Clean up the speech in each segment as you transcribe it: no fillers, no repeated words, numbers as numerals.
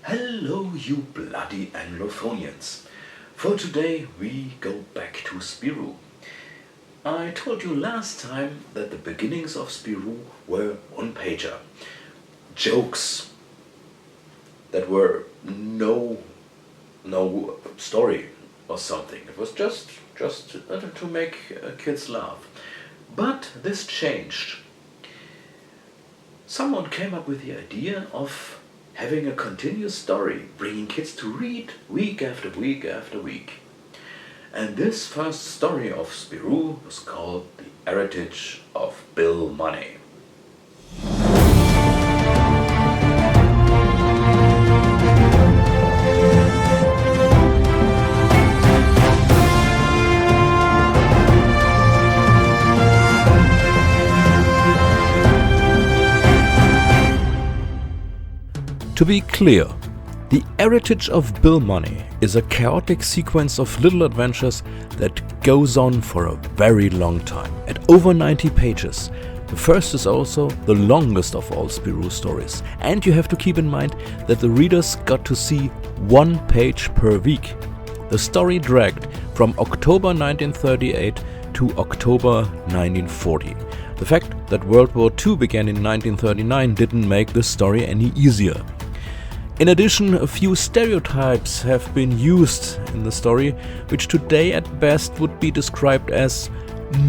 Hello, you bloody Anglophonians. For today we go back to Spirou. I told you last time that the beginnings of Spirou were one-pager. Jokes that were no story or something. It was just to make kids laugh. But this changed. Someone came up with the idea of having a continuous story, bringing kids to read week after week after week. And this first story of Spirou was called The Heritage of Bill Money. To be clear, The Heritage of Bill Money is a chaotic sequence of little adventures that goes on for a very long time, at over 90 pages. The first is also the longest of all Spirou stories, and you have to keep in mind that the readers got to see one page per week. The story dragged from October 1938 to October 1940. The fact that World War II began in 1939 didn't make this story any easier. In addition, a few stereotypes have been used in the story, which today at best would be described as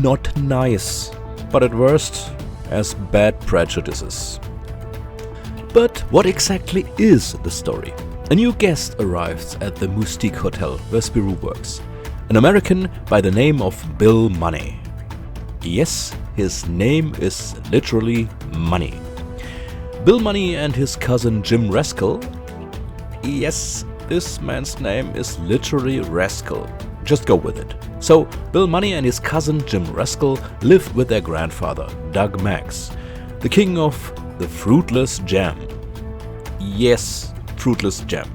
not nice, but at worst as bad prejudices. But what exactly is the story? A new guest arrives at the Moustique Hotel where Spirou works. An American by the name of Bill Money. Yes, his name is literally Money. Bill Money and his cousin Jim Rascal. Yes, this man's name is literally Rascal. Just go with it. So, Bill Money and his cousin Jim Rascal live with their grandfather, Doug Max, the king of the fruitless jam. Yes, fruitless jam.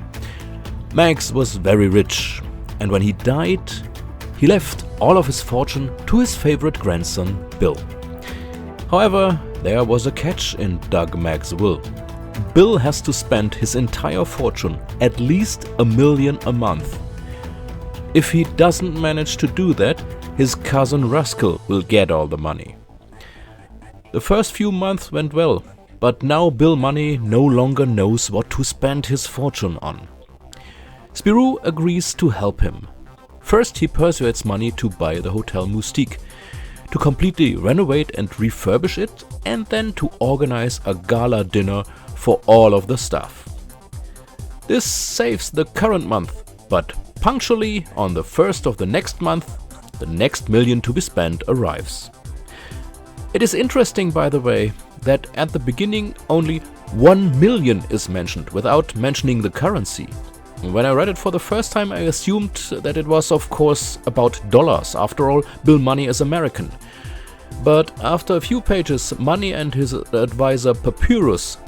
Max was very rich, and when he died, he left all of his fortune to his favorite grandson, Bill. However, there was a catch in Doug Max's will. Bill has to spend his entire fortune, at least $1 million a month. If he doesn't manage to do that, his cousin Rascal will get all the money. The first few months went well, but now Bill Money no longer knows what to spend his fortune on. Spirou agrees to help him. First, he persuades Money to buy the Hotel Moustique, to completely renovate and refurbish it, and then to organize a gala dinner for all of the staff. This saves the current month, but punctually on the first of the next month, the next $1 million to be spent arrives. It is interesting, by the way, that at the beginning only $1 million is mentioned without mentioning the currency. When I read it for the first time, I assumed that it was, of course, about dollars. After all, Bill Money is American. But after a few pages, Money and his advisor Papyrus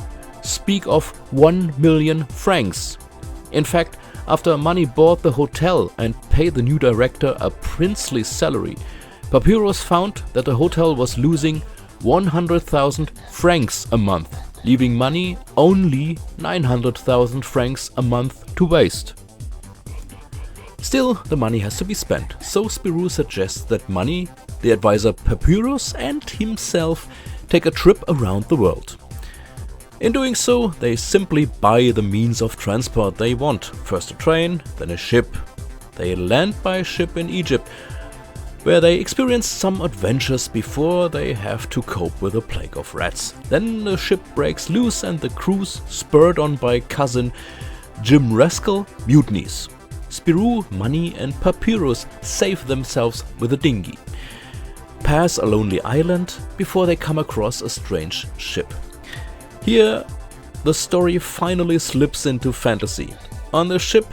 speak of 1 million francs. In fact, after Money bought the hotel and paid the new director a princely salary, Papyrus found that the hotel was losing 100,000 francs a month, leaving Money only 900,000 francs a month to waste. Still, the money has to be spent, so Spirou suggests that Money, the advisor Papyrus, and himself take a trip around the world. In doing so, they simply buy the means of transport they want. First a train, then a ship. They land by ship in Egypt, where they experience some adventures before they have to cope with a plague of rats. Then the ship breaks loose and the crews, spurred on by cousin Jim Rascal, mutinies. Spirou, Money and Papyrus save themselves with a dinghy, pass a lonely island before they come across a strange ship. Here, the story finally slips into fantasy. On the ship,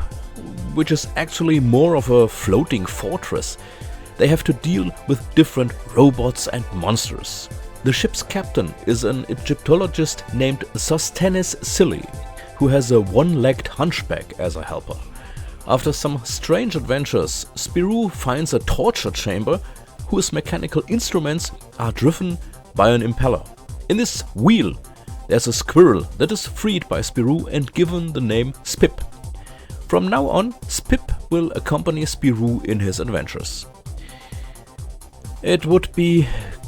which is actually more of a floating fortress, they have to deal with different robots and monsters. The ship's captain is an Egyptologist named Sosthenes Silly, who has a one-legged hunchback as a helper. After some strange adventures, Spirou finds a torture chamber whose mechanical instruments are driven by an impeller. In this wheel, there's a squirrel that is freed by Spirou and given the name Spip. From now on, Spip will accompany Spirou in his adventures. It would be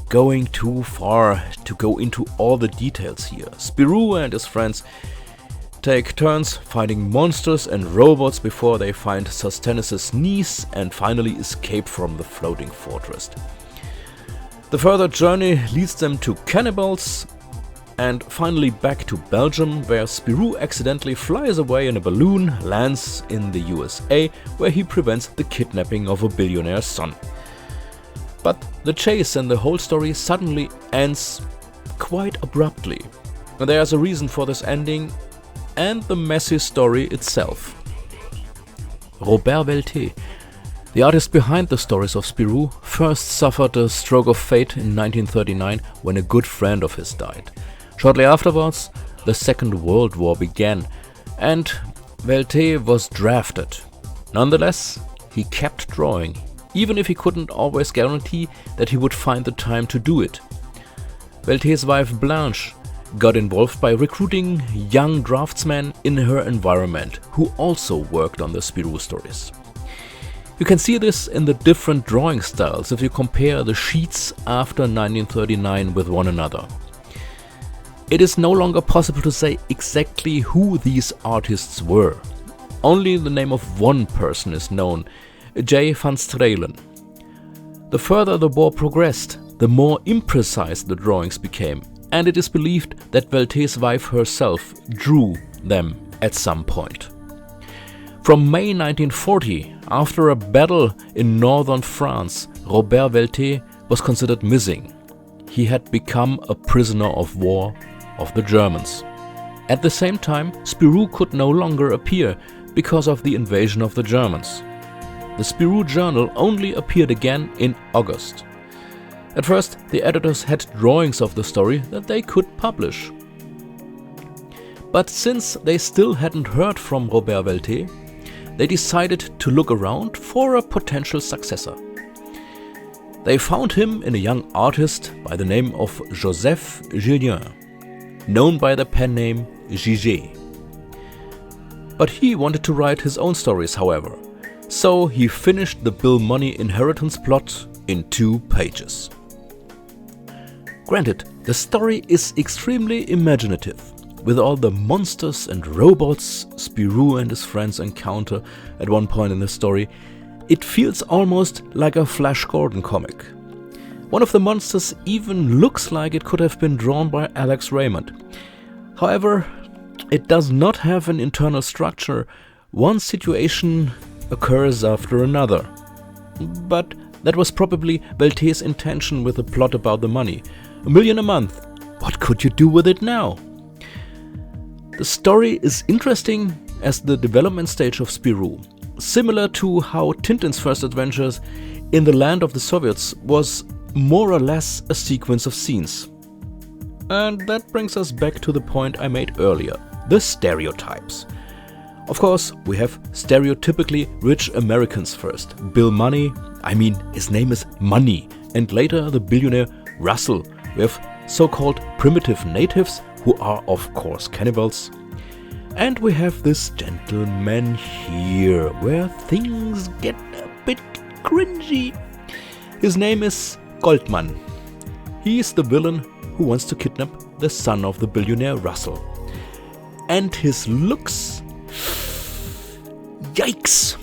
going too far to go into all the details here. Spirou and his friends take turns fighting monsters and robots before they find Sostenes' niece and finally escape from the floating fortress. The further journey leads them to cannibals and finally back to Belgium, where Spirou accidentally flies away in a balloon, lands in the USA, where he prevents the kidnapping of a billionaire's son. But the chase and the whole story suddenly ends quite abruptly. There's a reason for this ending and the messy story itself. Robert Velter, the artist behind the stories of Spirou, first suffered a stroke of fate in 1939 when a good friend of his died. Shortly afterwards, the Second World War began and Velter was drafted. Nonetheless, he kept drawing, even if he couldn't always guarantee that he would find the time to do it. Velter's wife Blanche got involved by recruiting young draftsmen in her environment who also worked on the Spirou stories. You can see this in the different drawing styles if you compare the sheets after 1939 with one another. It is no longer possible to say exactly who these artists were. Only the name of one person is known, Jijé van Stralen. The further the war progressed, the more imprecise the drawings became, and it is believed that Velter's wife herself drew them at some point. From May 1940, after a battle in northern France, Robert Velter was considered missing. He had become a prisoner of war of the Germans. At the same time, Spirou could no longer appear because of the invasion of the Germans. The Spirou journal only appeared again in August. At first, the editors had drawings of the story that they could publish. But since they still hadn't heard from Robert Velter, they decided to look around for a potential successor. They found him in a young artist by the name of Joseph Gillain, known by the pen name Jijé. But he wanted to write his own stories, however, so he finished the Bill Money inheritance plot in 2 pages. Granted, the story is extremely imaginative, with all the monsters and robots Spirou and his friends encounter at one point in the story. It feels almost like a Flash Gordon comic. One of the monsters even looks like it could have been drawn by Alex Raymond. However, it does not have an internal structure. One situation occurs after another. But that was probably Velter's intention with the plot about the money. $1 million a month. What could you do with it now? The story is interesting as the development stage of Spirou, similar to how Tintin's first adventures in the land of the Soviets was more or less a sequence of scenes. And that brings us back to the point I made earlier, the stereotypes. Of course, we have stereotypically rich Americans first. Bill Money, his name is Money, and later the billionaire Russell. We have so-called primitive natives who are of course cannibals. And we have this gentleman here, where things get a bit cringy. His name is Goldman. He is the villain who wants to kidnap the son of the billionaire Russell. And his looks... yikes!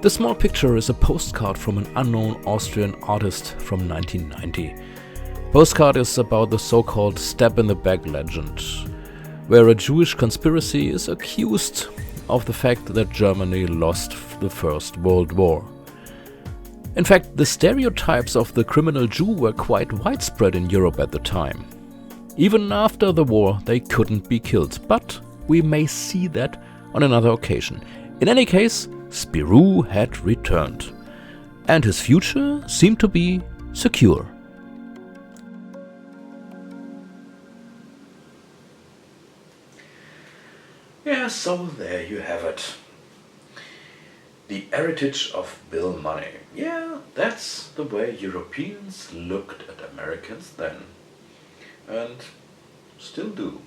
The small picture is a postcard from an unknown Austrian artist from 1990. Postcard is about the so-called stab-in-the-back legend, where a Jewish conspiracy is accused of the fact that Germany lost the First World War. In fact, the stereotypes of the criminal Jew were quite widespread in Europe at the time. Even after the war, they couldn't be killed, but we may see that on another occasion. In any case, Spirou had returned, and his future seemed to be secure. Yeah, so there you have it. The heritage of Bill Money. Yeah, that's the way Europeans looked at Americans then. And still do.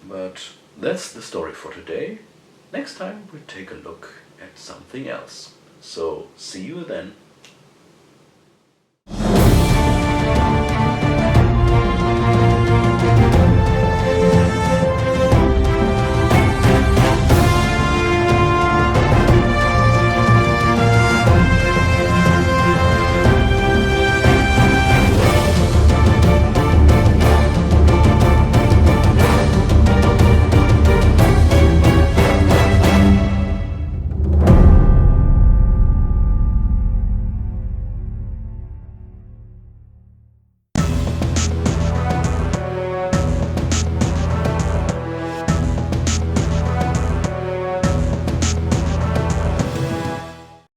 But that's the story for today. Next time we'll take a look at something else. So see you then.